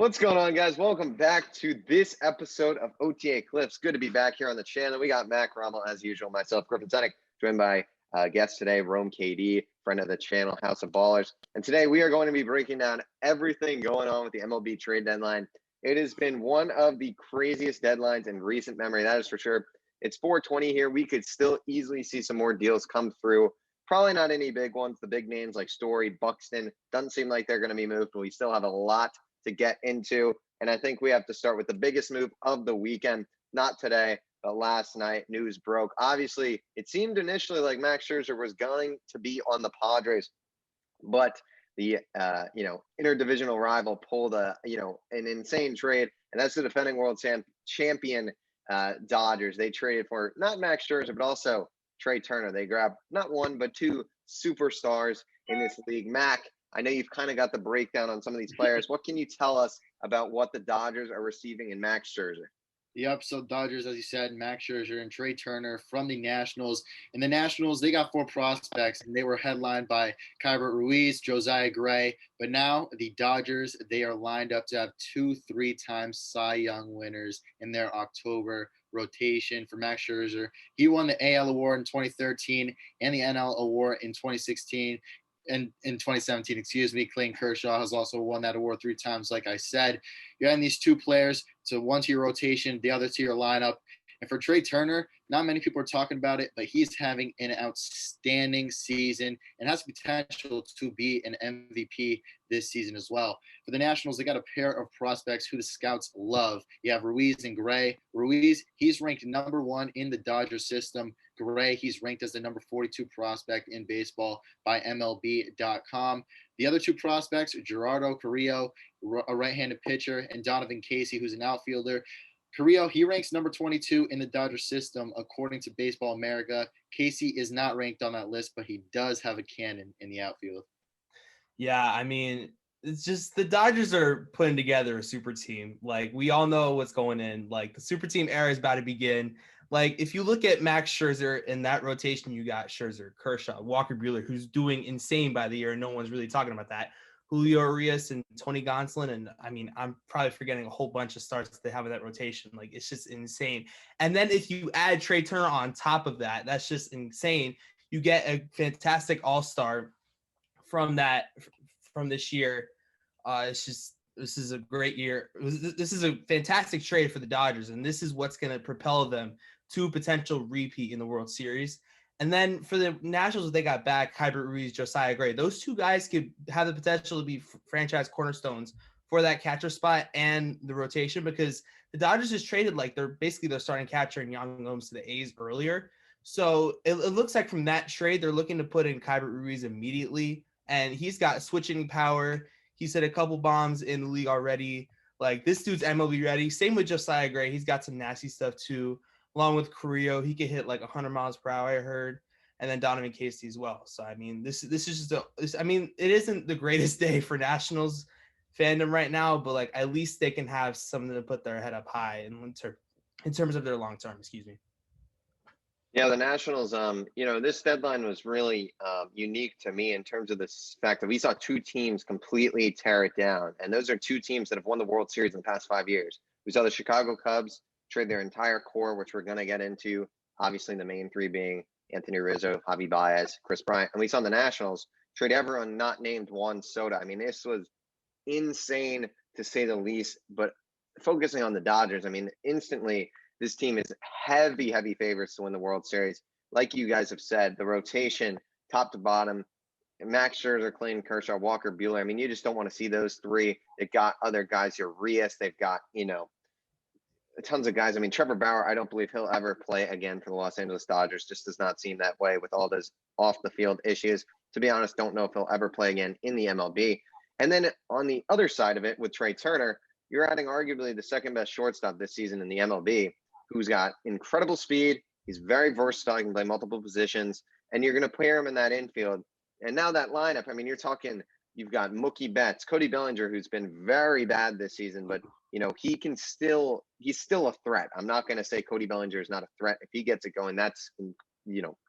What's going on, guys? Welcome back to this episode of OTA Clips. Good to be back here on the channel. We got Mac Rommel, as usual, myself, Griff and Rome, joined by guest today, Rome KD, friend of the channel, House of Ballers. And today we are going to be breaking down everything going on with the MLB Trade Deadline. It has been one of the craziest deadlines in recent memory, that is for sure. It's 420 here. We could still easily see some more deals come through. Probably not any big ones. The big names like Story, Buxton, doesn't seem like they're going to be moved, but we still have a lot to get into. And I think we have to start with the biggest move of the weekend. Not today, but last night, news broke. Obviously, it seemed initially like Max Scherzer was going to be on the Padres, but the interdivisional rival pulled an insane trade, and that's the defending world champion Dodgers. They traded for not Max Scherzer, but also Trey Turner. They grabbed not one, but two superstars in this league. Mac, I know you've kind of got the breakdown on some of these players. What can you tell us about what the Dodgers are receiving in Max Scherzer? Yep, so Dodgers, as you said, Max Scherzer and Trey Turner from the Nationals. And the Nationals, they got four prospects, and they were headlined by Keibert Ruiz, Josiah Gray. But now the Dodgers, they are lined up to have 2 3-time Cy Young winners in their October rotation for Max Scherzer. He won the AL award in 2013 and the NL award in 2016. And in 2017, Clayton Kershaw has also won that award 3 times. Like I said, you're adding these 2 players to one to your rotation, the other to your lineup. And for Trey Turner, not many people are talking about it, but he's having an outstanding season and has potential to be an MVP this season as well. For the Nationals, they got a pair of prospects who the scouts love. You have Ruiz and Gray. Ruiz, he's ranked number 1 in the Dodger system. Gray, he's ranked as the number 42 prospect in baseball by MLB.com. The other 2 prospects, Gerardo Carrillo, a right-handed pitcher, and Donovan Casey, who's an outfielder. Carrillo, he ranks number 22 in the Dodger system, according to Baseball America. Casey is not ranked on that list, but he does have a cannon in the outfield. Yeah, I mean, it's just the Dodgers are putting together a super team. Like, we all know what's going in. Like, the super team era is about to begin. Like, if you look at Max Scherzer in that rotation, you got Scherzer, Kershaw, Walker Buehler, who's doing insane by the year. No one's really talking about that. Julio Urias and Tony Gonsolin. And I mean, I'm probably forgetting a whole bunch of starts that they have in that rotation. Like, it's just insane. And then if you add Trey Turner on top of that, that's just insane. You get a fantastic all-star from this year. This is a great year. This is a fantastic trade for the Dodgers, and this is what's going to propel them to a potential repeat in the World Series. And then for the Nationals, they got back Keibert Ruiz, Josiah Gray. Those 2 guys could have the potential to be franchise cornerstones for that catcher spot and the rotation, because the Dodgers just traded they're starting catcher and Young Gomes to the A's earlier. So it looks like from that trade, they're looking to put in Keibert Ruiz immediately, and he's got switching power. He's hit a couple bombs in the league already. Like, this dude's MLB ready. Same with Josiah Gray. He's got some nasty stuff too. Along with Carrillo, he could hit 100 miles per hour, I heard. And then Donovan Casey as well. So, I mean, this is just it isn't the greatest day for Nationals fandom right now, but at least they can have something to put their head up high in terms of their long term. Excuse me. Yeah, the Nationals, this deadline was really unique to me in terms of this fact that we saw 2 teams completely tear it down. And those are 2 teams that have won the World Series in the past 5 years. We saw the Chicago Cubs trade their entire core, which we're going to get into, obviously the main 3 being Anthony Rizzo, Javi Baez, Chris Bryant. And we saw the Nationals trade everyone not named Juan Soto. I mean, this was insane to say the least. But focusing on the Dodgers, I mean, instantly, this team is heavy favorites to win the World Series. Like you guys have said, the rotation, top to bottom, Max Scherzer, Clayton Kershaw, Walker Buehler. I mean, you just don't want to see those 3. They've got other guys here, Urias. They've got, tons of guys. I mean, Trevor Bauer, I don't believe he'll ever play again for the Los Angeles Dodgers. Just does not seem that way with all those off-the-field issues. To be honest, don't know if he'll ever play again in the MLB. And then on the other side of it, with Trey Turner, you're adding arguably the second-best shortstop this season in the MLB, who's got incredible speed. He's very versatile. He can play multiple positions. And you're going to pair him in that infield. And now that lineup, I mean, you're talking, you've got Mookie Betts, Cody Bellinger, who's been very bad this season, but, he's still a threat. I'm not going to say Cody Bellinger is not a threat. If he gets it going, that's,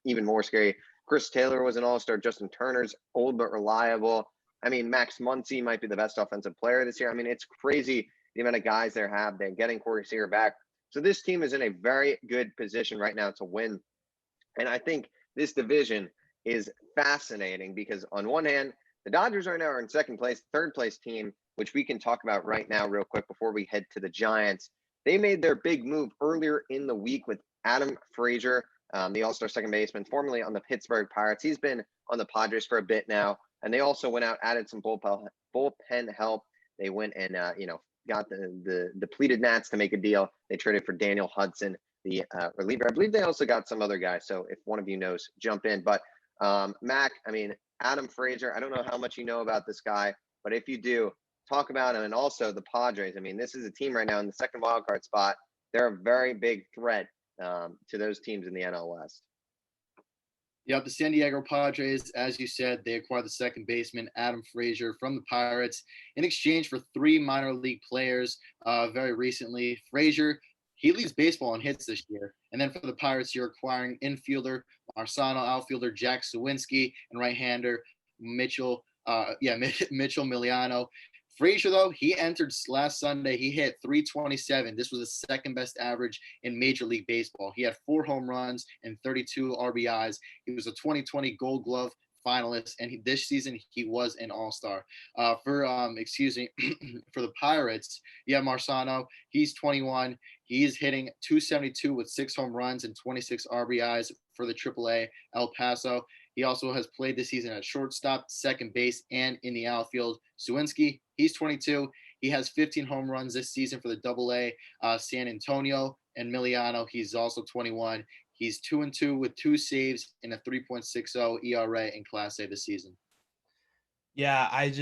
even more scary. Chris Taylor was an all-star. Justin Turner's old but reliable. I mean, Max Muncy might be the best offensive player this year. I mean, it's crazy the amount of guys they have. They're getting Corey Seager back. So this team is in a very good position right now to win. And I think this division is fascinating because on one hand, the Dodgers right now are in second place, third place team, which we can talk about right now real quick before we head to the Giants. They made their big move earlier in the week with Adam Frazier, the All-Star second baseman, formerly on the Pittsburgh Pirates. He's been on the Padres for a bit now. And they also went out, added some bullpen help. They went and, got the depleted Nats to make a deal. They traded for Daniel Hudson, the reliever. I believe they also got some other guys. So if one of you knows, jump in. But Mac, I mean, Adam Frazier, I don't know how much you know about this guy, but if you do, talk about him. And also the Padres. I mean, this is a team right now in the second wildcard spot. They're a very big threat to those teams in the NL West. Yep, the San Diego Padres, as you said, they acquired the second baseman, Adam Frazier, from the Pirates in exchange for 3 minor league players very recently. Frazier, he leads baseball in hits this year. And then for the Pirates, you're acquiring infielder Marsano, outfielder Jack Sawinski, and right-hander Mitchell Miliano. Frazier, though, he entered last Sunday. He hit .327. This was the second best average in Major League Baseball. He had 4 home runs and 32 RBIs. He was a 2020 Gold Glove finalist, and this season he was an All-Star. For the Pirates, you have Marsano. He's 21. He is hitting .272 with 6 home runs and 26 RBIs for the AAA El Paso. He also has played this season at shortstop, second base, and in the outfield. Sawinski, he's 22. He has 15 home runs this season for the AA San Antonio. And Miliano, he's also 21. He's 2-2 with 2 saves and a 3.60 ERA in Class A this season. Yeah, I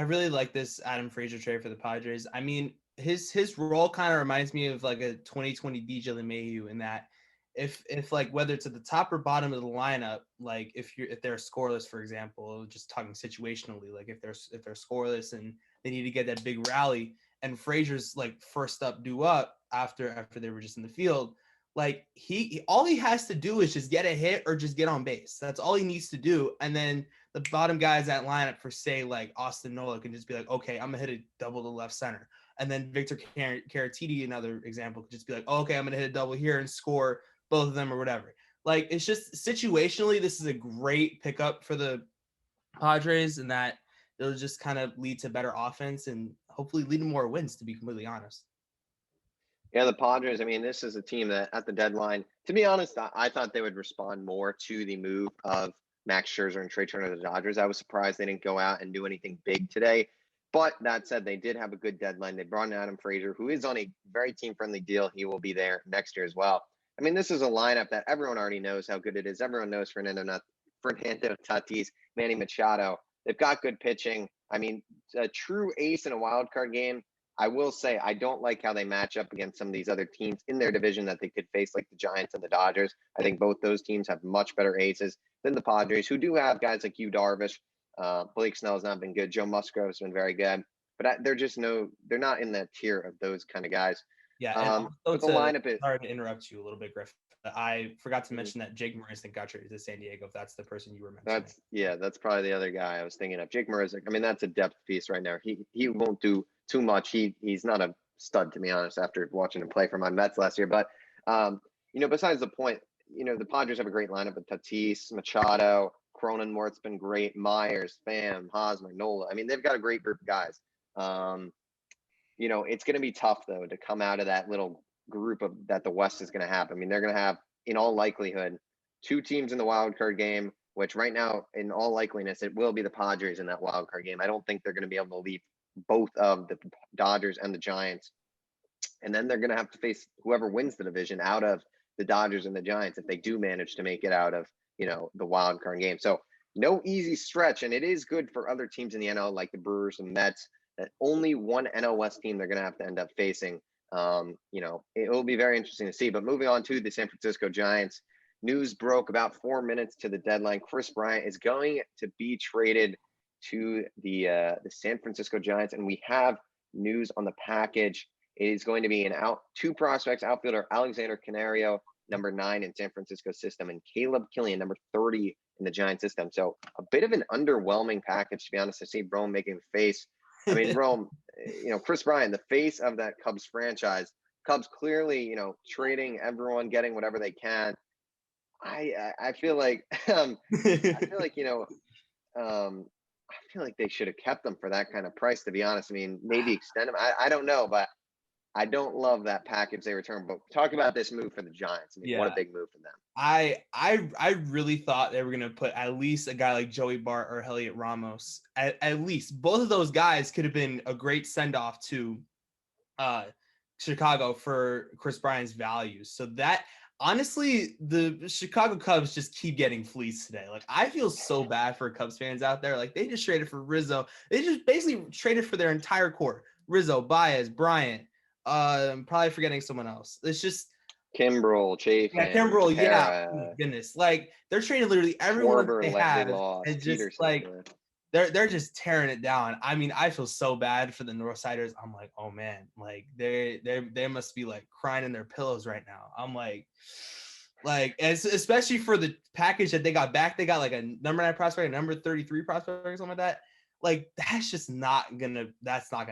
really like this Adam Frazier trade for the Padres. I mean, his role kind of reminds me of like a 2020 DJ LeMahieu in that if like whether it's at the top or bottom of the lineup, like if they're scoreless, for example, just talking situationally, like if they're scoreless and they need to get that big rally and Frazier's like first up due up after they were just in the field, like he all he has to do is just get a hit or just get on base. That's all he needs to do. And then the bottom guys that lineup for say like Austin Nola can just be like, okay, I'm gonna hit a double to left center. And then Victor Caratini, another example, could just be like, oh, okay, I'm gonna hit a double here and score both of them or whatever. Like it's just situationally, this is a great pickup for the Padres, and that it'll just kind of lead to better offense and hopefully lead to more wins, to be completely honest. Yeah, the Padres, I mean, this is a team that at the deadline, to be honest, I thought they would respond more to the move of Max Scherzer and Trey Turner to the Dodgers. I was surprised they didn't go out and do anything big today. But that said, they did have a good deadline. They brought in Adam Frazier, who is on a very team-friendly deal. He will be there next year as well. I mean, this is a lineup that everyone already knows how good it is. Everyone knows Fernando Tatis, Manny Machado. They've got good pitching. I mean, a true ace in a wild card game. I will say I don't like how they match up against some of these other teams in their division that they could face, like the Giants and the Dodgers. I think both those teams have much better aces than the Padres, who do have guys like Yu Darvish. Blake Snell has not been good. Joe Musgrove has been very good. But they're not in that tier of those kind of guys. Yeah, and the lineup is. Sorry to interrupt you a little bit, Griff. I forgot to mention that Jake Marisnick got traded to San Diego. If that's the person you were mentioning. That's probably the other guy I was thinking of. Jake Marisnick. I mean, that's a depth piece right now. He won't do too much. He's not a stud, to be honest, after watching him play for my Mets last year. But besides the point, the Padres have a great lineup with Tatis, Machado, Cronenworth's been great, Myers, Pham, Hosmer, Nola. I mean, they've got a great group of guys. It's going to be tough, though, to come out of that little group that the West is going to have. I mean, they're going to have, in all likelihood, 2 teams in the wild card game, which right now, in all likeliness, it will be the Padres in that wild card game. I don't think they're going to be able to leave both of the Dodgers and the Giants. And then they're going to have to face whoever wins the division out of the Dodgers and the Giants if they do manage to make it out of, the wild card game. So no easy stretch. And it is good for other teams in the NL, like the Brewers and Mets, that only one NL West team they're going to have to end up facing. It will be very interesting to see. But moving on to the San Francisco Giants, news broke about 4 minutes to the deadline. Kris Bryant is going to be traded to the San Francisco Giants, and we have news on the package. It is going to be 2 prospects, outfielder Alexander Canario, number 9 in San Francisco system, and Caleb Killian, number 30 in the Giant system. So a bit of an underwhelming package, to be honest. I see Rome making the face. I mean, Rome, Chris Bryant, the face of that Cubs franchise. Cubs clearly, trading everyone, getting whatever they can. I feel like I feel like I feel like they should have kept them for that kind of price, to be honest. I mean, maybe extend them. I don't know, but I don't love that package they returned. But talk about this move for the Giants. I mean, what a big move for them. I really thought they were gonna put at least a guy like Joey Bart or Heliot Ramos. At least both of those guys could have been a great send off to Chicago for Chris Bryant's values. So that honestly, the Chicago Cubs just keep getting fleeced today. Like, I feel so bad for Cubs fans out there. Like, they just traded for Rizzo. They just basically traded for their entire core. Rizzo, Baez, Bryant. I'm probably forgetting someone else. It's just Kimbrel, Chafin, Kimbrel, Tepera, oh, goodness. Like, they're trading literally everyone Schwarber, they have. lost, And just Peterson, like they're just tearing it down. I mean, I feel so bad for the Northsiders. I'm like, oh man, like they must be like crying in their pillows right now. I'm like especially for the package that they got back. They got like a number 9 prospect, a number 33 prospect, or something like that. Like, that's not gonna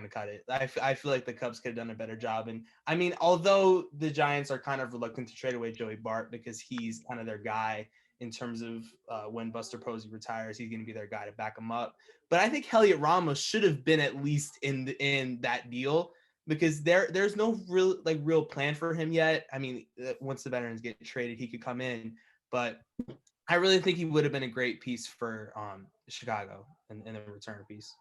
cut it. I feel like the Cubs could have done a better job. And I mean, although the Giants are kind of reluctant to trade away Joey Bart because he's kind of their guy in terms of when Buster Posey retires, he's going to be their guy to back him up. But I think Heliot Ramos should have been at least in that deal, because there's no real plan for him yet. I mean, once the veterans get traded, he could come in, but I really think he would have been a great piece for Chicago and a return piece.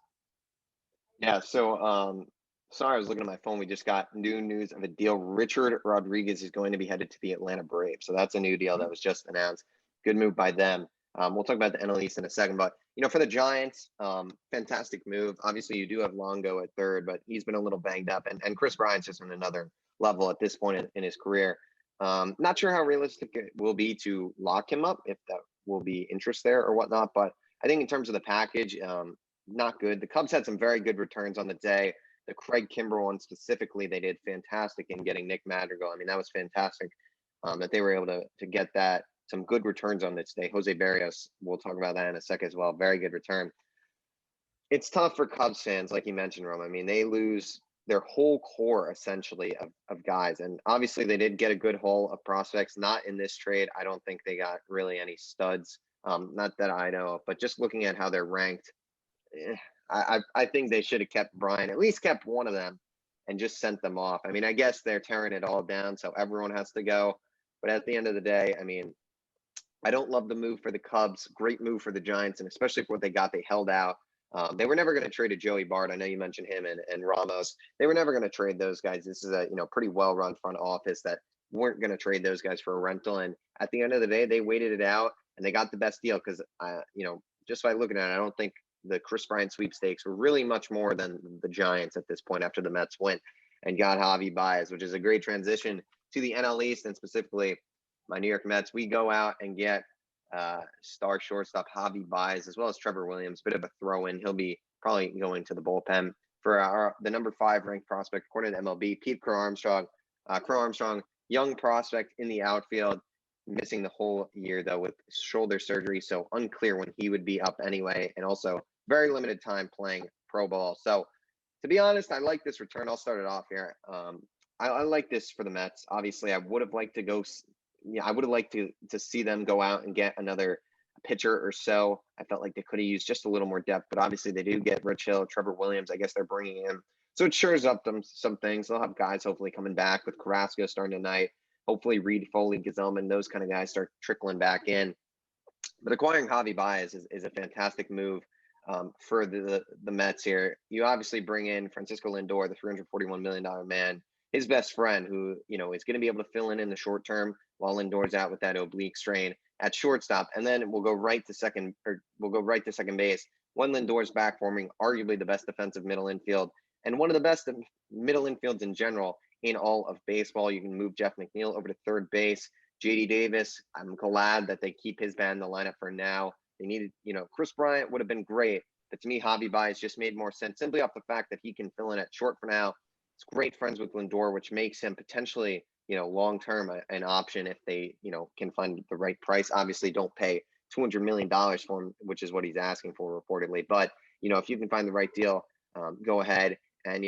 Yeah. So, sorry, I was looking at my phone. We just got new news of a deal. Richard Rodriguez is going to be headed to the Atlanta Braves. So that's a new deal that was just announced. Good move by them. We'll talk about the NL East in a second, but for the Giants, fantastic move. Obviously, you do have Longo at third, but he's been a little banged up, and Chris Bryant's just on another level at this point in his career. Not sure how realistic it will be to lock him up, if that will be interest there or whatnot, but I think in terms of the package, not good. The Cubs had some very good returns on the day. The Craig Kimbrel one specifically, they did fantastic in getting Nick Madrigal. I mean, that was fantastic that they were able to get that. Some good returns on this day. Jose Barrios, we'll talk about that in a second as well. Very good return. It's tough for Cubs fans, like you mentioned, Rome. I mean, they lose their whole core, essentially, of guys. And obviously, they did get a good haul of prospects. Not in this trade. I don't think they got really any studs. Not that I know of, but just looking at how they're ranked, I think they should have kept Bryant, at least kept one of them, and just sent them off. I mean, I guess they're tearing it all down, so everyone has to go. But at the end of the day, I mean, I don't love the move for the Cubs. Great move for the Giants, and especially for what they got, they held out. They were never going to trade a Joey Bart. I know you mentioned him and Ramos. They were never going to trade those guys. This is a pretty well-run front office that weren't going to trade those guys for a rental. And at the end of the day, they waited it out and they got the best deal because, just by looking at it, I don't think the Chris Bryant sweepstakes were really much more than the Giants at this point after the Mets went and got Javi Baez, which is a great transition to the NL East and specifically my New York Mets. We go out and get star shortstop Javi Baez as well as Trevor Williams. Bit of a throw-in. He'll be probably going to the bullpen for the number 5 ranked prospect according to MLB, Pete Crow Armstrong. Crow Armstrong, young prospect in the outfield, missing the whole year though with shoulder surgery, so unclear when he would be up anyway, and also very limited time playing pro ball. So to be honest, I like this return. I'll start it off here. I like this for the Mets. Obviously, I would have liked to go. I would have liked to see them go out and get another pitcher or so. I felt like they could have used just a little more depth, but obviously they do get Rich Hill, Trevor Williams. I guess they're bringing him, so it shores up them some things. They'll have guys hopefully coming back with Carrasco starting tonight. Hopefully Reed, Foley, Gazelman, those kind of guys start trickling back in. But acquiring Javi Baez is a fantastic move for the Mets here. You obviously bring in Francisco Lindor, the $341 million man, his best friend, who is going to be able to fill in the short term while Lindor's out with that oblique strain at shortstop, and then we'll go right to second base when Lindor's back, forming arguably the best defensive middle infield and one of the best middle infields in general in all of baseball. You can move Jeff McNeil over to third base. JD Davis, I'm glad that they keep his bat in the lineup for now. They needed, Chris Bryant would have been great, but to me, Javi Baez just made more sense simply off the fact that he can fill in at short for now. It's great friends with Lindor, which makes him potentially, long-term an option if they, can find the right price. Obviously, don't pay $200 million for him, which is what he's asking for reportedly. But, if you can find the right deal, go ahead. And,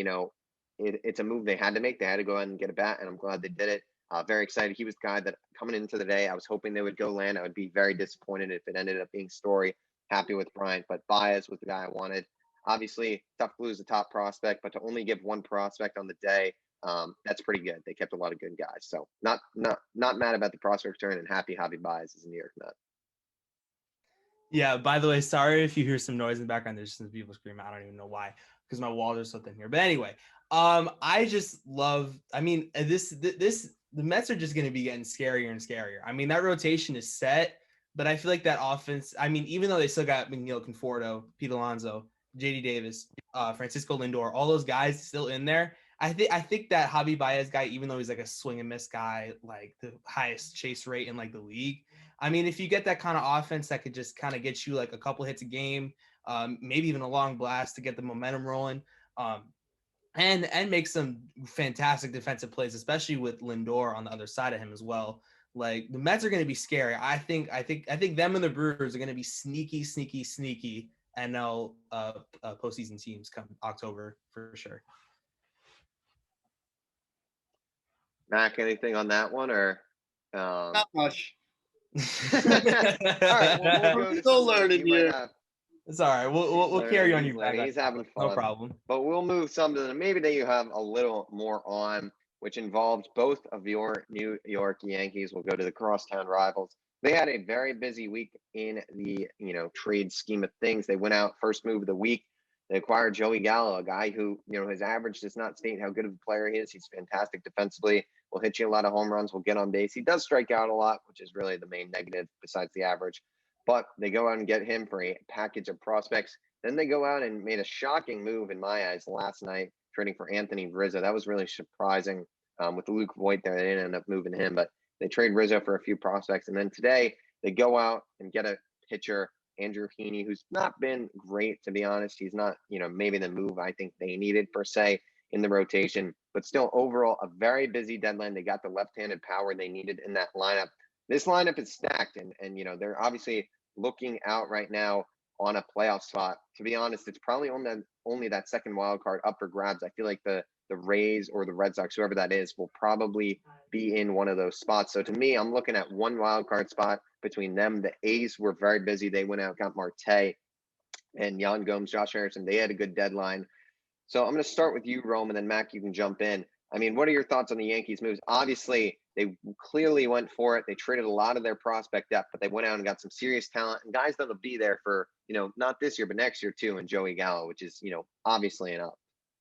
it's a move they had to make. They had to go ahead and get a bat, and I'm glad they did it. Very excited. He was the guy that coming into the day, I was hoping they would go land. I would be very disappointed if it ended up being Story. Happy with Bryant, but Baez was the guy I wanted. Obviously, tough to lose the top prospect, but to only give one prospect on the day, that's pretty good. They kept a lot of good guys. So not mad about the prospect return, and happy Baez is a New York Met. Yeah, by the way, sorry if you hear some noise in the background. There's some people screaming. I don't even know why, because my walls are so thin here. But anyway, I just love, the Mets are just going to be getting scarier and scarier. I mean, that rotation is set, but I feel like that offense, even though they still got McNeil, Conforto, Pete Alonso, JD Davis, Francisco Lindor, all those guys still in there. I think that Javi Baez guy, even though he's like a swing and miss guy, like the highest chase rate in like the league. I mean, if you get that kind of offense that could just kind of get you like a couple hits a game, maybe even a long blast to get the momentum rolling, and make some fantastic defensive plays, especially with Lindor on the other side of him as well. Like the Mets are going to be scary. I think them and the Brewers are going to be sneaky, and they'll postseason teams come October for sure. Mac, anything on that one or? Not much. All right, well, we'll go still learning here. It's all right. We'll carry on your back. He's having fun. No problem. But we'll move something that maybe that you have a little more on, which involves both of your New York Yankees. We'll go to the crosstown rivals. They had a very busy week in the trade scheme of things. They went out first move of the week. They acquired Joey Gallo, a guy who his average does not state how good of a player he is. He's fantastic defensively. Will hit you a lot of home runs. Will get on base. He does strike out a lot, which is really the main negative besides the average. But they go out and get him for a package of prospects. Then they go out and made a shocking move in my eyes last night, trading for Anthony Rizzo. That was really surprising with Luke Voigt there. They didn't end up moving him, but they trade Rizzo for a few prospects. And then today they go out and get a pitcher, Andrew Heaney, who's not been great, to be honest. He's not, maybe the move I think they needed per se in the rotation, but still overall a very busy deadline. They got the left-handed power they needed in that lineup. This lineup is stacked, and they're obviously looking out right now on a playoff spot. To be honest, it's probably only that second wild card up for grabs. I feel like the Rays or the Red Sox, whoever that is, will probably be in one of those spots. So to me, I'm looking at one wild card spot between them. The A's were very busy. They went out, got Marte and Yan Gomes, Josh Harrison. They had a good deadline. So I'm going to start with you, Rome, and then Mac, you can jump in. I mean, what are your thoughts on the Yankees' moves? Obviously, they clearly went for it. They traded a lot of their prospect depth, but they went out and got some serious talent and guys that'll be there for, not this year, but next year too. And Joey Gallo, which is, obviously an up.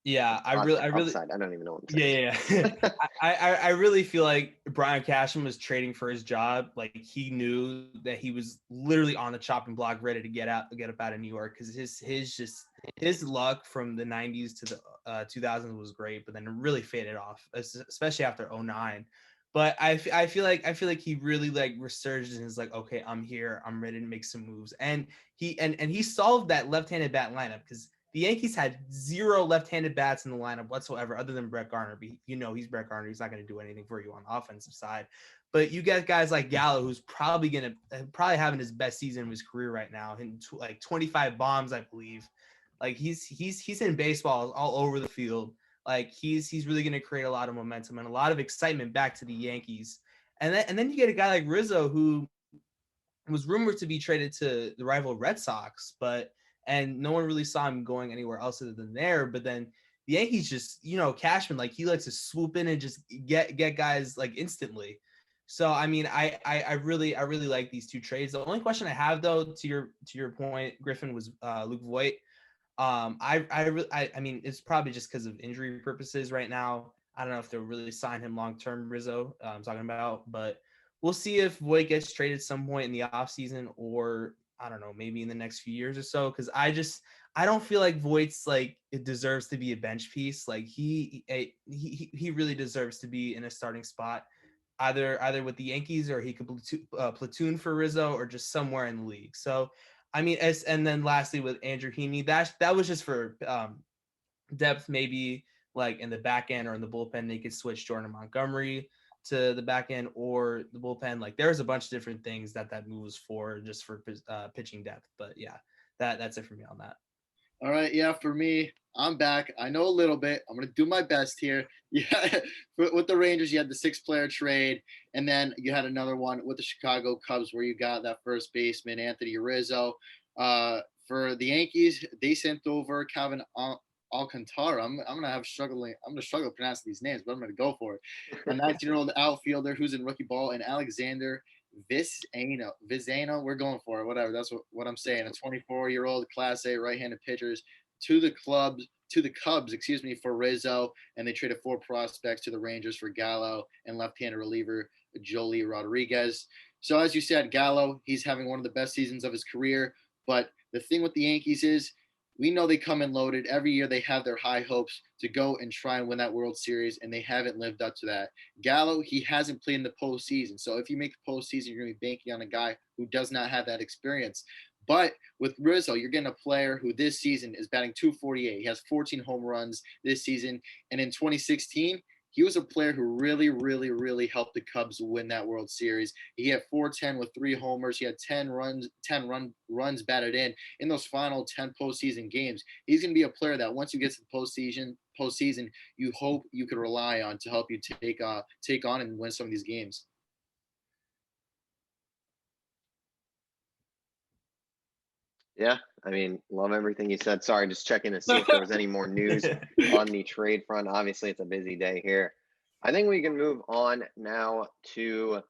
Yeah, I really, upside. I don't even know what I'm saying. Yeah. I really feel like Brian Cashman was trading for his job. Like he knew that he was literally on the chopping block, ready to get up out of New York, because his luck from the 90s to the 2000s was great, but then it really faded off, especially after 2009. But I feel like he really like resurged and is like, okay, I'm here, I'm ready to make some moves, and he solved that left-handed bat lineup, because the Yankees had zero left-handed bats in the lineup whatsoever, other than Brett Garner. But he's Brett Garner. He's not going to do anything for you on the offensive side. But you get guys like Gallo, who's probably having his best season of his career right now, and like 25 bombs, I believe. Like he's hitting baseballs all over the field. Like he's really going to create a lot of momentum and a lot of excitement back to the Yankees. And then you get a guy like Rizzo, who was rumored to be traded to the rival Red Sox, and no one really saw him going anywhere else other than there. But then the Yankees just, Cashman, like he likes to swoop in and just get guys like instantly. So, I mean, I really like these two trades. The only question I have though, to your point, Griffin, was Luke Voigt. I mean, it's probably just because of injury purposes right now. I don't know if they'll really sign him long-term, Rizzo, I'm talking about, but we'll see if Voigt gets traded some point in the offseason, or I don't know, maybe in the next few years or so. Because I don't feel like Voigt's like it deserves to be a bench piece. Like he really deserves to be in a starting spot, either with the Yankees, or he could platoon for Rizzo, or just somewhere in the league. So, I mean, and then lastly with Andrew Heaney, that was just for depth, maybe like in the back end or in the bullpen, they could switch Jordan Montgomery. to the back end or the bullpen. Like there's a bunch of different things that move was for, just for pitching depth. But yeah, that's it for me on that. All right, yeah, for me, I'm back. I know a little bit. I'm gonna do my best here. Yeah, with the Rangers, you had the 6-player trade, and then you had another one with the Chicago Cubs where you got that first baseman Anthony Rizzo. For the Yankees, they sent over Calvin Alcantara. I'm gonna struggle to pronounce these names, but I'm gonna go for it. A 19-year-old outfielder who's in rookie ball, and Alexander Vizano, we're going for it. Whatever. That's what I'm saying. A 24-year-old Class A right-handed pitchers to the Cubs, for Rizzo, and they traded 4 prospects to the Rangers for Gallo and left-handed reliever Joely Rodriguez. So as you said, Gallo, he's having one of the best seasons of his career. But the thing with the Yankees is, we know they come in loaded. Every year they have their high hopes to go and try and win that World Series, and they haven't lived up to that. Gallo, he hasn't played in the postseason. So if you make the postseason, you're going to be banking on a guy who does not have that experience. But with Rizzo, you're getting a player who this season is batting .248. He has 14 home runs this season. And in 2016, he was a player who really, really, really helped the Cubs win that World Series. He had .410 with 3 homers. He had 10 runs batted in those final 10 postseason games. He's going to be a player that once you get to the postseason, you hope you could rely on to help you take on and win some of these games. Yeah, I mean, love everything you said. Sorry, just checking to see if there was any more news on the trade front. Obviously, it's a busy day here. I think we can move on now to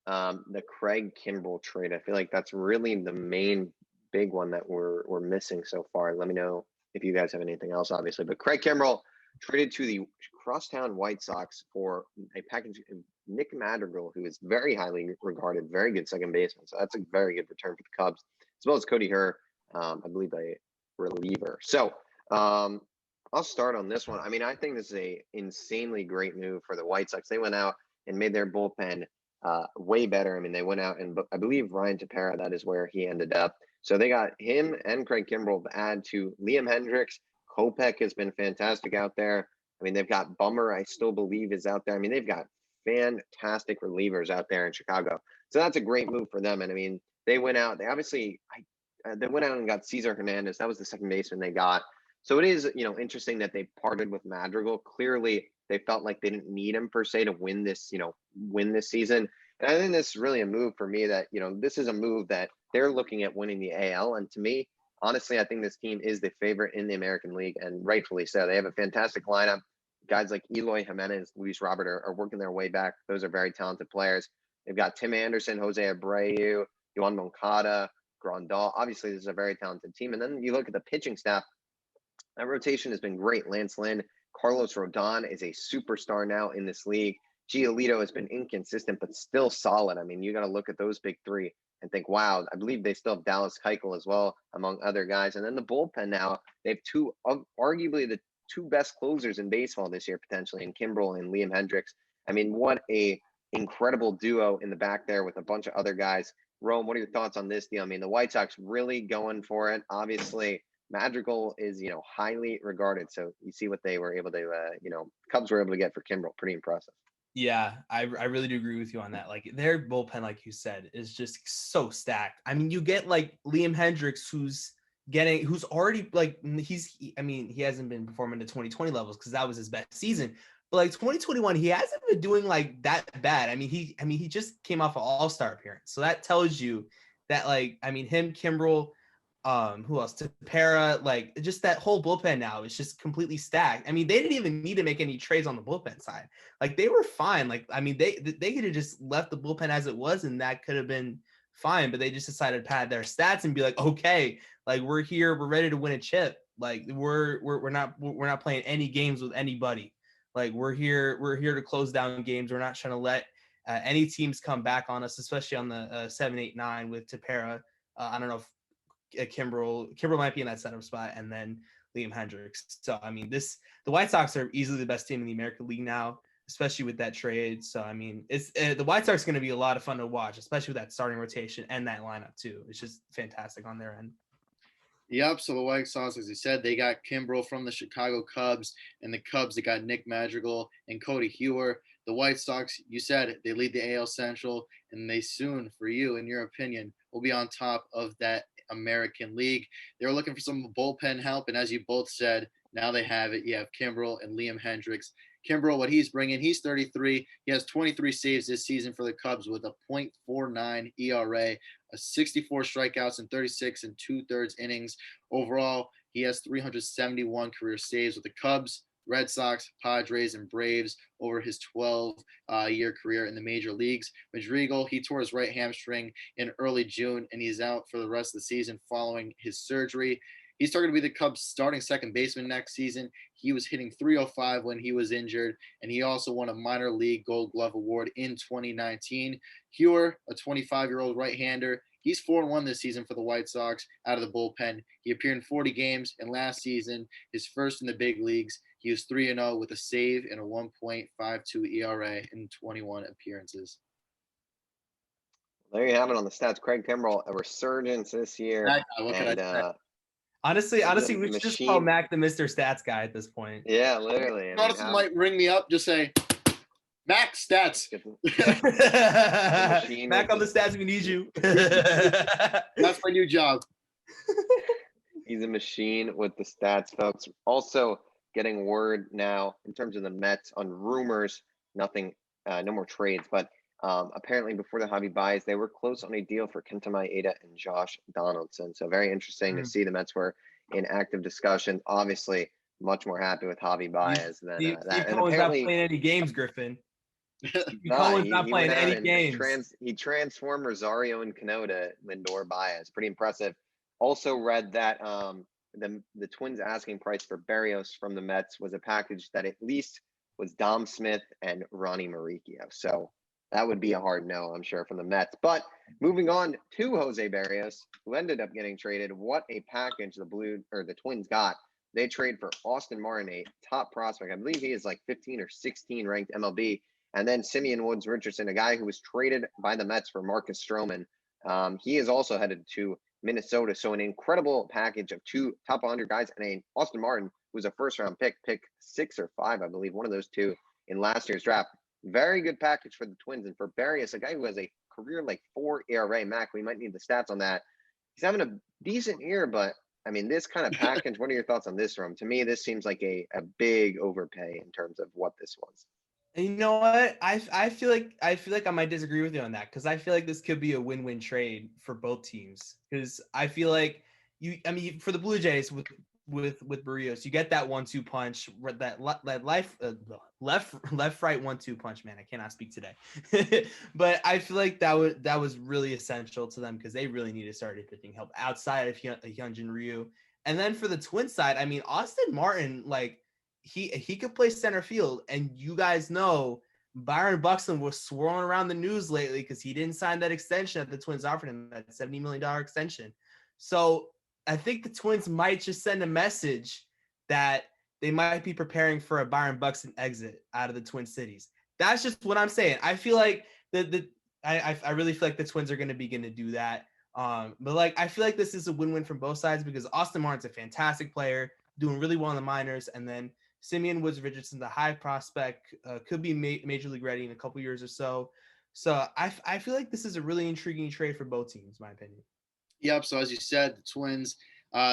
the Craig Kimbrell trade. I feel like that's really the main big one that we're missing so far. Let me know if you guys have anything else, obviously. But Craig Kimbrell traded to the Crosstown White Sox for a package of Nick Madrigal, who is very highly regarded, very good second baseman. So that's a very good return for the Cubs, as well as Cody Herr. I believe a reliever. So I'll start on this one. I mean, I think this is a insanely great move for the White Sox. They went out and made their bullpen way better. I mean, they went out and I believe Ryan Tepera, that is where he ended up. So they got him and Craig Kimbrell to add to Liam Hendriks. Kopech has been fantastic out there. I mean, they've got Bummer, I still believe, is out there. I mean, they've got fantastic relievers out there in Chicago. So that's a great move for them. And I mean, they went out. They obviously they went out and got Cesar Hernandez. That was the second baseman they got. So it is, interesting that they parted with Madrigal. Clearly, they felt like they didn't need him per se to win this season. And I think this is really a move for me that, this is a move that they're looking at winning the AL. And to me, honestly, I think this team is the favorite in the American League, and rightfully so. They have a fantastic lineup. Guys like Eloy Jimenez, Luis Robert are working their way back. Those are very talented players. They've got Tim Anderson, Jose Abreu, Yohan Moncada, Grandal. Obviously, this is a very talented team. And then you look at the pitching staff. That rotation has been great. Lance Lynn, Carlos Rodon is a superstar now in this league. Giolito has been inconsistent, but still solid. I mean, you got to look at those big three and think, wow, I believe they still have Dallas Keuchel as well, among other guys. And then the bullpen now, they have arguably the 2 best closers in baseball this year, potentially, in Kimbrell and Liam Hendriks. I mean, what a incredible duo in the back there with a bunch of other guys. Rome, what are your thoughts on this deal? I mean, the White Sox really going for it. Obviously, Madrigal is, highly regarded. So you see what they were able to, Cubs were able to get for Kimbrell. Pretty impressive. Yeah, I really do agree with you on that. Like their bullpen, like you said, is just so stacked. I mean, you get like Liam Hendriks, who's already like he hasn't been performing to 2020 levels because that was his best season. But like 2021, he hasn't been doing like that bad. I mean, he just came off an All-Star appearance, so that tells you that him, Kimbrell, who else? Tepera, like just that whole bullpen now is just completely stacked. I mean, they didn't even need to make any trades on the bullpen side. Like they were fine. Like I mean, they could have just left the bullpen as it was, and that could have been fine. But they just decided to pad their stats and be like, okay, like we're here, we're ready to win a chip. Like we're not playing any games with anybody. Like we're here to close down games. We're not trying to let any teams come back on us, especially on the 7, 8, 9 with Tepera. I don't know if Kimbrell might be in that setup spot, and then Liam Hendriks. So I mean, the White Sox are easily the best team in the American League now, especially with that trade. So I mean, it's the White Sox going to be a lot of fun to watch, especially with that starting rotation and that lineup too. It's just fantastic on their end. Yep. So the White Sox, as you said, they got Kimbrell from the Chicago Cubs, and the Cubs, they got Nick Madrigal and Cody Hewer. The White Sox, you said they lead the AL Central, and they soon, for you, in your opinion, will be on top of that American League. They're looking for some bullpen help, and as you both said, now they have it. You have Kimbrel and Liam Hendricks. Kimbrel, what he's bringing, he's 33. He has 23 saves this season for the Cubs with a .49 ERA, a 64 strikeouts in 36 and 2/3 innings. Overall, he has 371 career saves with the Cubs, Red Sox, Padres, and Braves over his 12-year career in the major leagues. Madrigal, he tore his right hamstring in early June, and he's out for the rest of the season following his surgery. He's starting to be the Cubs' starting second baseman next season. He was hitting .305 when he was injured, and he also won a minor league Gold Glove award in 2019. Hewer, a 25-year-old right-hander, he's 4-1 this season for the White Sox out of the bullpen. He appeared in 40 games, and last season, his first in the big leagues, he was 3-0 with a save and a 1.52 ERA in 21 appearances. There you have it on the stats. Craig Kimbrel, a resurgence this year. What can I say? Honestly, we should just call Mac the Mr. Stats guy at this point. Yeah, literally. Jonathan might ring me up, just say, Mac Stats. Mac on the stats, we need you. That's my new job. He's a machine with the stats, folks. Also getting word now in terms of the Mets on rumors, nothing, no more trades, but apparently before the Javi Baez, they were close on a deal for Kenta Maeda and Josh Donaldson. So very interesting to see the Mets were in active discussion. Obviously, much more happy with Javi Baez than that. Steve Cohen's not playing any games, Griffin. Cohen's not playing any games. He transformed Rosario and Cano to Lindor Baez. Pretty impressive. Also read that the Twins' asking price for Berrios from the Mets was a package that at least was Dom Smith and Ronnie Mauricio. So that would be a hard no, I'm sure, from the Mets. But moving on to Jose Berrios, who ended up getting traded. What a package the Twins got. They trade for Austin Martin, a top prospect. I believe he is like 15 or 16 ranked MLB. And then Simeon Woods Richardson, a guy who was traded by the Mets for Marcus Stroman. He is also headed to Minnesota. So an incredible package of two top 100 guys, and Austin Martin, who was a first-round pick 6 or 5, I believe, one of those two in last year's draft. Very good package for the Twins. And for Berrios, a guy who has a career like 4 ERA, Mac, we might need the stats on that. He's having a decent year, but I mean, this kind of package, what are your thoughts on this, Rome? To me, this seems like a big overpay in terms of what this was. And you know what? I feel like I might disagree with you on that, because I feel like this could be a win-win trade for both teams. Because I feel like for the Blue Jays with Berrios, you get that 1-2 punch, that left right 1-2 punch. Man, I cannot speak today. But I feel like that was really essential to them, because they really need to start pitching help outside of Hyunjin Ryu. And then for the Twins side, I mean, Austin Martin, like, he could play center field, and you guys know Byron Buxton was swirling around the news lately because he didn't sign that extension that the Twins offered him, that $70 million extension. So I think the Twins might just send a message that they might be preparing for a Byron Buxton exit out of the Twin Cities. That's just what I'm saying. I feel like I really feel like the Twins are going to do that. But like, I feel like this is a win-win from both sides, because Austin Martin's a fantastic player, doing really well in the minors, and then Simeon Woods Richardson, the high prospect, could be major league ready in a couple years or so. So I feel like this is a really intriguing trade for both teams, in my opinion. Yep. So as you said, the Twins,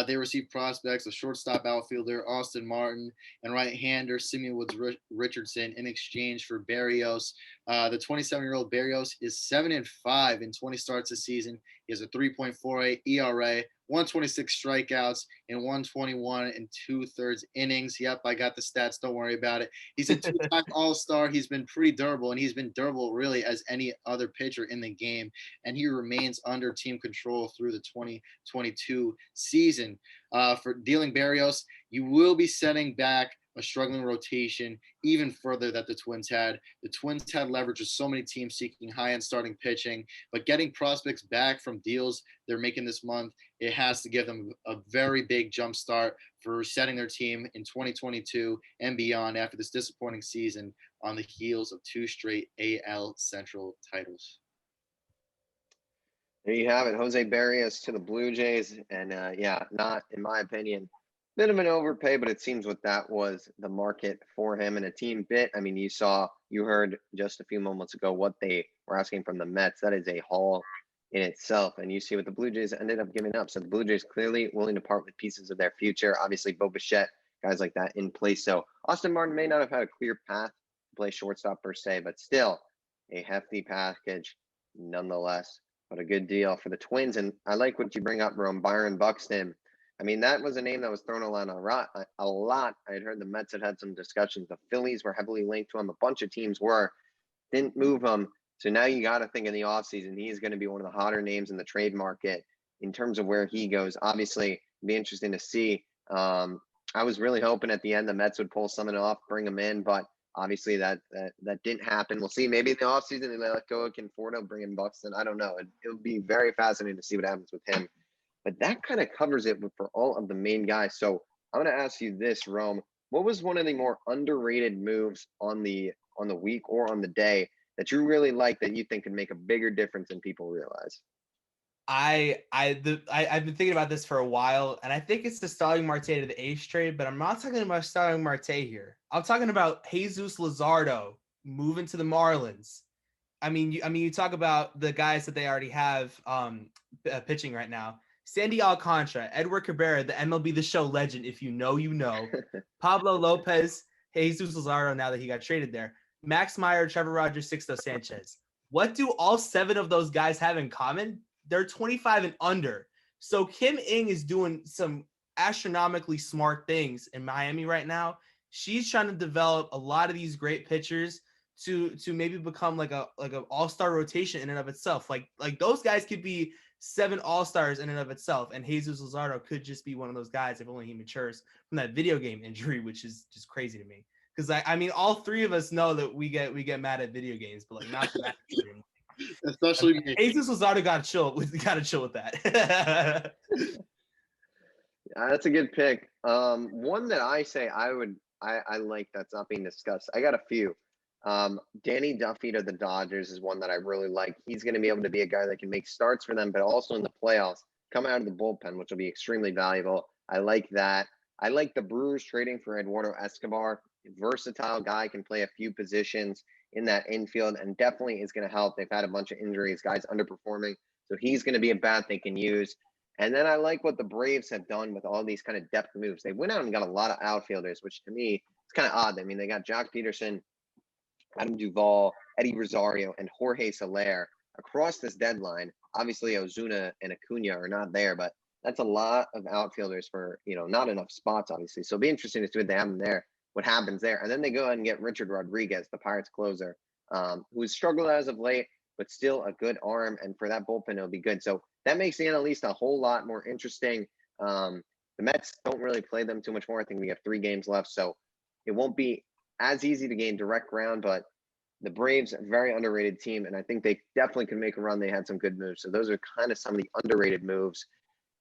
they received prospects, a shortstop outfielder, Austin Martin, and right-hander Simeon Woods Richardson in exchange for Berrios. The 27-year-old Berrios is 7-5 in 20 starts this season. He has a 3.48 ERA, 126 strikeouts, and 121 and 2/3 innings. Yep, I got the stats. Don't worry about it. He's a 2-time All-Star. He's been pretty durable, and he's been durable really as any other pitcher in the game. And he remains under team control through the 2022 season. For dealing Berrios, you will be setting back a struggling rotation even further that the Twins had. The Twins had leverage with so many teams seeking high-end starting pitching, but getting prospects back from deals they're making this month, it has to give them a very big jump start for setting their team in 2022 and beyond after this disappointing season on the heels of 2 straight AL Central titles. There you have it, Jose Berrios to the Blue Jays, and not, in my opinion, Bit of an overpay, but it seems what that was the market for him and a team bit. I mean, you heard just a few moments ago what they were asking from the Mets. That is a haul in itself. And you see what the Blue Jays ended up giving up. So the Blue Jays clearly willing to part with pieces of their future. Obviously, Bo Bichette, guys like that in place. So Austin Martin may not have had a clear path to play shortstop per se, but still a hefty package nonetheless. But a good deal for the Twins. And I like what you bring up, Rome. Byron Buxton. I mean, that was a name that was thrown around a lot. I had heard the Mets had some discussions. The Phillies were heavily linked to him. A bunch of teams didn't move him. So now you got to think in the offseason, he's going to be one of the hotter names in the trade market in terms of where he goes. Obviously, it'd be interesting to see. I was really hoping at the end the Mets would pull something off, bring him in, but obviously that didn't happen. We'll see. Maybe in the offseason they let go of Conforto, bring in Buxton. I don't know. It would be very fascinating to see what happens with him. But that kind of covers it for all of the main guys. So I'm going to ask you this, Rome. What was one of the more underrated moves on the week or on the day that you really like that you think could make a bigger difference than people realize? I've been thinking about this for a while, and I think it's the Starling Marte to the Ace trade, but I'm not talking about Starling Marte here. I'm talking about Jesus Luzardo moving to the Marlins. You talk about the guys that they already have pitching right now. Sandy Alcantara, Edward Cabrera, the MLB The Show legend, if you know, you know. Pablo Lopez, Jesus Luzardo, now that he got traded there. Max Meyer, Trevor Rogers, Sixto Sanchez. What do all 7 of those guys have in common? They're 25 and under. So Kim Ng is doing some astronomically smart things in Miami right now. She's trying to develop a lot of these great pitchers to maybe become like an all-star rotation in and of itself. Like those guys could be 7 all-stars in and of itself. And Jesus Luzardo could just be one of those guys if only he matures from that video game injury, which is just crazy to me. Because I mean, all 3 of us know that we get mad at video games, but like not to that extreme. Especially me. Jesus Luzardo got to chill with that. That's a good pick. One that I say I like that's not being discussed. I got a few. Danny Duffy to the Dodgers is one that I really like. He's going to be able to be a guy that can make starts for them, but also in the playoffs, come out of the bullpen, which will be extremely valuable. I like that. I like the Brewers trading for Eduardo Escobar. Versatile guy, can play a few positions in that infield and definitely is going to help. They've had a bunch of injuries, guys underperforming. So he's going to be a bat they can use. And then I like what the Braves have done with all these kind of depth moves. They went out and got a lot of outfielders, which to me is kind of odd. I mean, they got Jock Peterson, Adam Duvall, Eddie Rosario, and Jorge Soler across this deadline. Obviously, Ozuna and Acuna are not there, but that's a lot of outfielders for, not enough spots, obviously. So it'll be interesting to see what they have them there, what happens there. And then they go ahead and get Richard Rodriguez, the Pirates closer, who's struggled as of late, but still a good arm. And for that bullpen, it'll be good. So that makes the NL East a whole lot more interesting. The Mets don't really play them too much more. I think we have 3 games left, so it won't be as easy to gain direct ground, but the Braves, a very underrated team, and I think they definitely could make a run. They had some good moves. So those are kind of some of the underrated moves.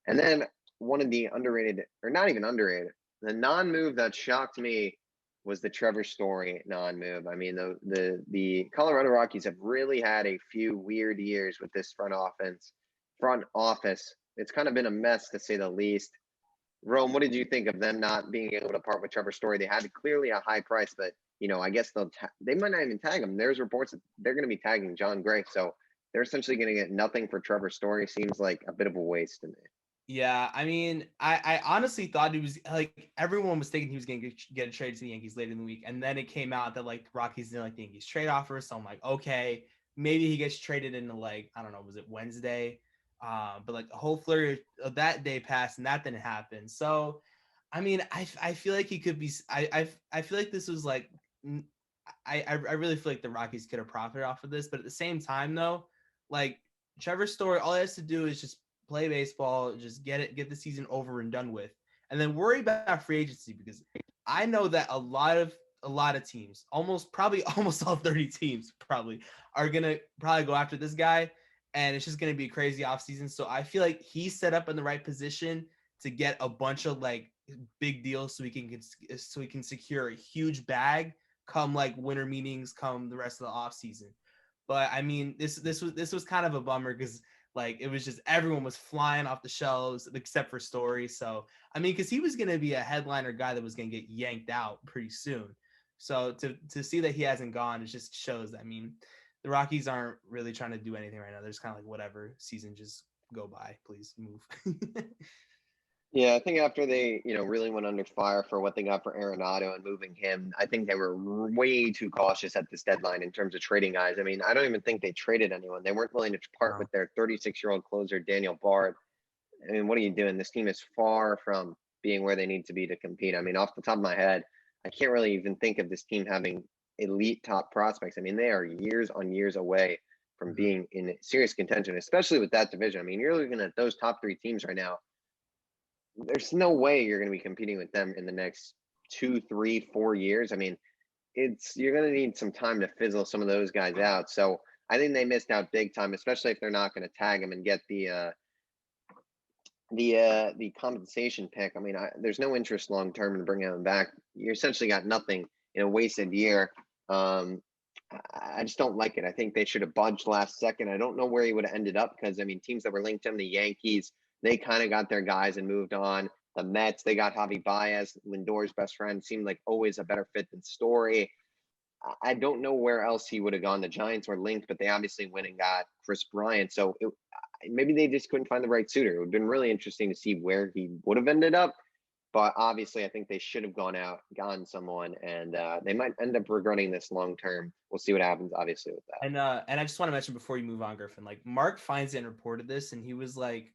And then one of the underrated, or not even underrated, the non-move that shocked me was the Trevor Story non-move. I mean, the Colorado Rockies have really had a few weird years with this front office. It's kind of been a mess, to say the least. Rome, what did you think of them not being able to part with Trevor Story? They had clearly a high price, but I guess they might not even tag him. There's reports that they're going to be tagging John Gray, so they're essentially going to get nothing for Trevor Story. Seems like a bit of a waste to me. Yeah, I mean, I honestly thought he was like everyone was thinking he was going to get a trade to the Yankees later in the week, and then it came out that like the Rockies didn't like the Yankees trade offer. So I'm like, okay, maybe he gets traded into like I don't know, was it Wednesday? But like a whole flurry of that day passed and that didn't happen. So, I mean, I feel like he could be. I feel like this was like I really feel like the Rockies could have profited off of this, but at the same time though, like Trevor Story, all he has to do is just play baseball, just get the season over and done with, and then worry about free agency because I know that a lot of teams, almost all 30 teams probably are gonna go after this guy, and it's just gonna be a crazy offseason. So I feel like he's set up in the right position to get a bunch of like big deals so he can secure a huge bag come like winter meetings, come the rest of the offseason. But I mean, this was kind of a bummer because Like it was just everyone was flying off the shelves except for Story. So I mean, because he was going to be a headliner guy that was going to get yanked out pretty soon. So to see that he hasn't gone, it just shows that, I mean, the Rockies aren't really trying to do anything right now. They're just kind of like, whatever, season just go by, please move. Yeah, I think after they, really went under fire for what they got for Arenado and moving him, I think they were way too cautious at this deadline in terms of trading guys. I mean, I don't even think they traded anyone. They weren't willing to part with their 36-year-old closer, Daniel Bard. I mean, what are you doing? This team is far from being where they need to be to compete. I mean, off the top of my head, I can't really even think of this team having elite top prospects. I mean, they are years on years away from being in serious contention, especially with that division. I mean, you're looking at those top three teams right now. There's no way you're going to be competing with them in the next 2, 3, 4 years. I mean, you're going to need some time to fizzle some of those guys out. So I think they missed out big time, especially if they're not going to tag them and get the compensation pick. I mean, there's no interest long term in bringing him back. You essentially got nothing in a wasted year. I just don't like it. I think they should have budged last second. I don't know where he would have ended up because, I mean, teams that were linked to him, the Yankees, they kind of got their guys and moved on. The Mets, they got Javi Baez, Lindor's best friend, seemed like always a better fit than Story. I don't know where else he would have gone. The Giants were linked, but they obviously went and got Chris Bryant. So maybe they just couldn't find the right suitor. It would have been really interesting to see where he would have ended up. But obviously, I think they should have gotten someone, and they might end up regretting this long term. We'll see what happens, obviously, with that. And I just want to mention before you move on, Griffin, like Mark Feinsand reported this, and he was like,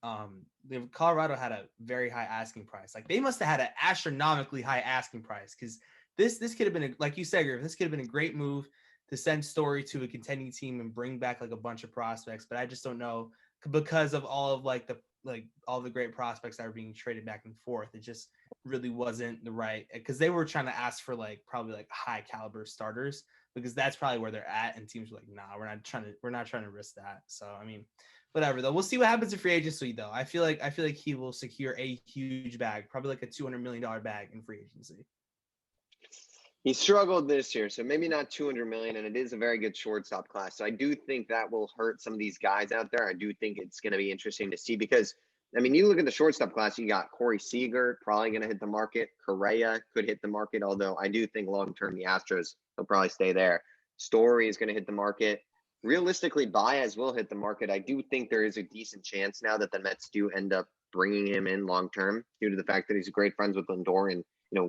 Colorado had a very high asking price. Like they must have had an astronomically high asking price because this could have been, like you said, Griffin, this could have been a great move to send Story to a contending team and bring back like a bunch of prospects. But I just don't know because of all of all the great prospects that are being traded back and forth. It just really wasn't the right, because they were trying to ask for probably high caliber starters because that's probably where they're at, and teams were like, nah, we're not trying to risk that. So I mean, whatever though. We'll see what happens in free agency though. I feel like he will secure a huge bag, probably like a $200 million bag in free agency. He struggled this year, so maybe not 200 million, and it is a very good shortstop class. So I do think that will hurt some of these guys out there. I do think it's going to be interesting to see because, I mean, you look at the shortstop class, you got Corey Seager probably going to hit the market. Correa could hit the market, although I do think long-term the Astros will probably stay there. Story is going to hit the market. Realistically, Baez will hit the market. I do think there is a decent chance now that the Mets do end up bringing him in long-term due to the fact that he's great friends with Lindor and,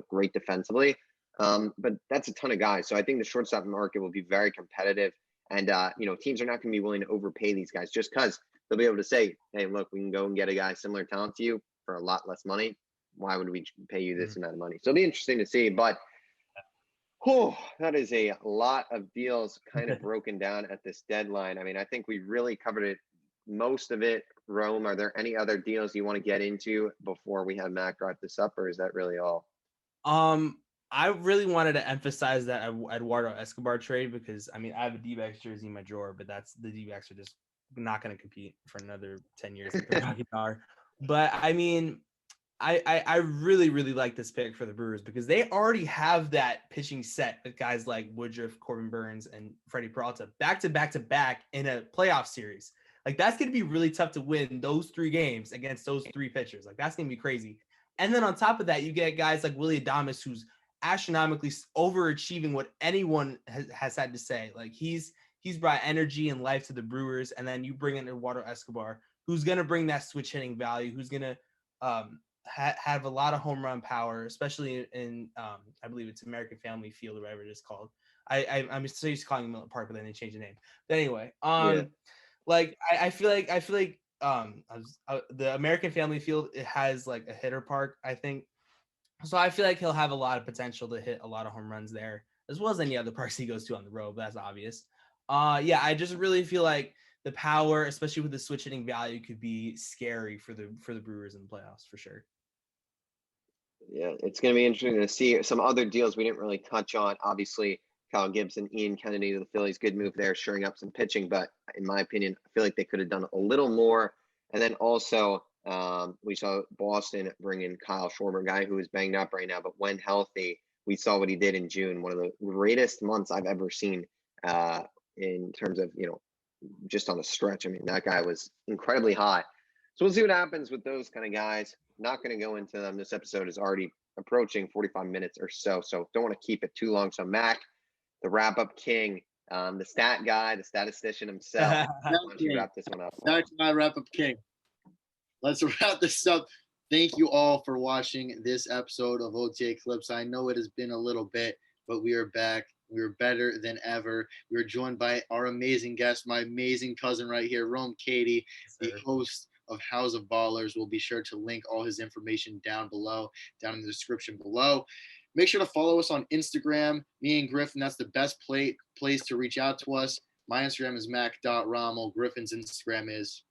great defensively. But that's a ton of guys. So I think the shortstop market will be very competitive. And, teams are not going to be willing to overpay these guys just because they'll be able to say, hey, look, we can go and get a guy similar talent to you for a lot less money. Why would we pay you this amount of money? So it'll be interesting to see. But that is a lot of deals kind of broken down at this deadline. I mean, I think we really covered it, most of it. Rome, are there any other deals you want to get into before we have Matt wrap this up, or is that really all? I really wanted to emphasize that Eduardo Escobar trade because, I mean, I have a D-backs jersey in my drawer, but the D-backs are just not going to compete for another 10 years like the Rockies are. But, I mean, I really, really like this pick for the Brewers because they already have that pitching set with guys like Woodruff, Corbin Burns, and Freddie Peralta back to back in a playoff series. Like, that's going to be really tough to win those 3 games against those 3 pitchers. Like, that's going to be crazy. And then on top of that, you get guys like Willy Adames, who's astronomically overachieving what anyone has had to say. Like he's brought energy and life to the Brewers, and then you bring in Eduardo Escobar, who's going to bring that switch hitting value, who's going to have a lot of home run power, especially in I believe it's American Family Field or whatever it is called. I'm so used to calling it Miller Park, but then they changed the name. But anyway, like I feel like the American Family Field, it has like a hitter park, I think. So I feel like he'll have a lot of potential to hit a lot of home runs there, as well as any other parks he goes to on the road. But that's obvious. I just really feel like the power, especially with the switch hitting value, could be scary for the Brewers in the playoffs for sure. Yeah, it's going to be interesting to see some other deals we didn't really touch on. Obviously, Kyle Gibson, Ian Kennedy to the Phillies, good move there, shoring up some pitching. But in my opinion, I feel like they could have done a little more. And then also, we saw Boston bring in Kyle Schwarber, a guy who is banged up right now, but when healthy, we saw what he did in June. One of the greatest months I've ever seen in terms of, just on the stretch. I mean, that guy was incredibly hot. So we'll see what happens with those kind of guys. Not going to go into them. This episode is already approaching 45 minutes or so, so don't want to keep it too long. So Mac, the wrap-up king, the stat guy, the statistician himself. Why don't you wrap this one up? That's my wrap-up king. Let's wrap this up. Thank you all for watching this episode of OTA Clips. I know it has been a little bit, but we are back. We are better than ever. We are joined by our amazing guest, my amazing cousin right here, Rome Katie, the host of House of Ballers. We'll be sure to link all his information down below, down in the description below. Make sure to follow us on Instagram, me and Griffin. That's the best place to reach out to us. My Instagram is mac.rommel. Griffin's Instagram is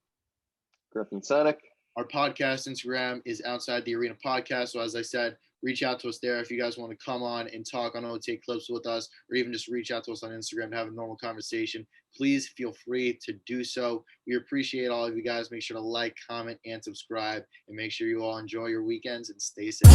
Griffin Sonic. Our podcast Instagram is Outside the Arena Podcast. So as I said, reach out to us there if you guys want to come on and talk on OTA Clips with us, or even just reach out to us on Instagram to have a normal conversation. Please feel free to do so. We appreciate all of you guys. Make sure to like, comment, and subscribe, and make sure you all enjoy your weekends and stay safe.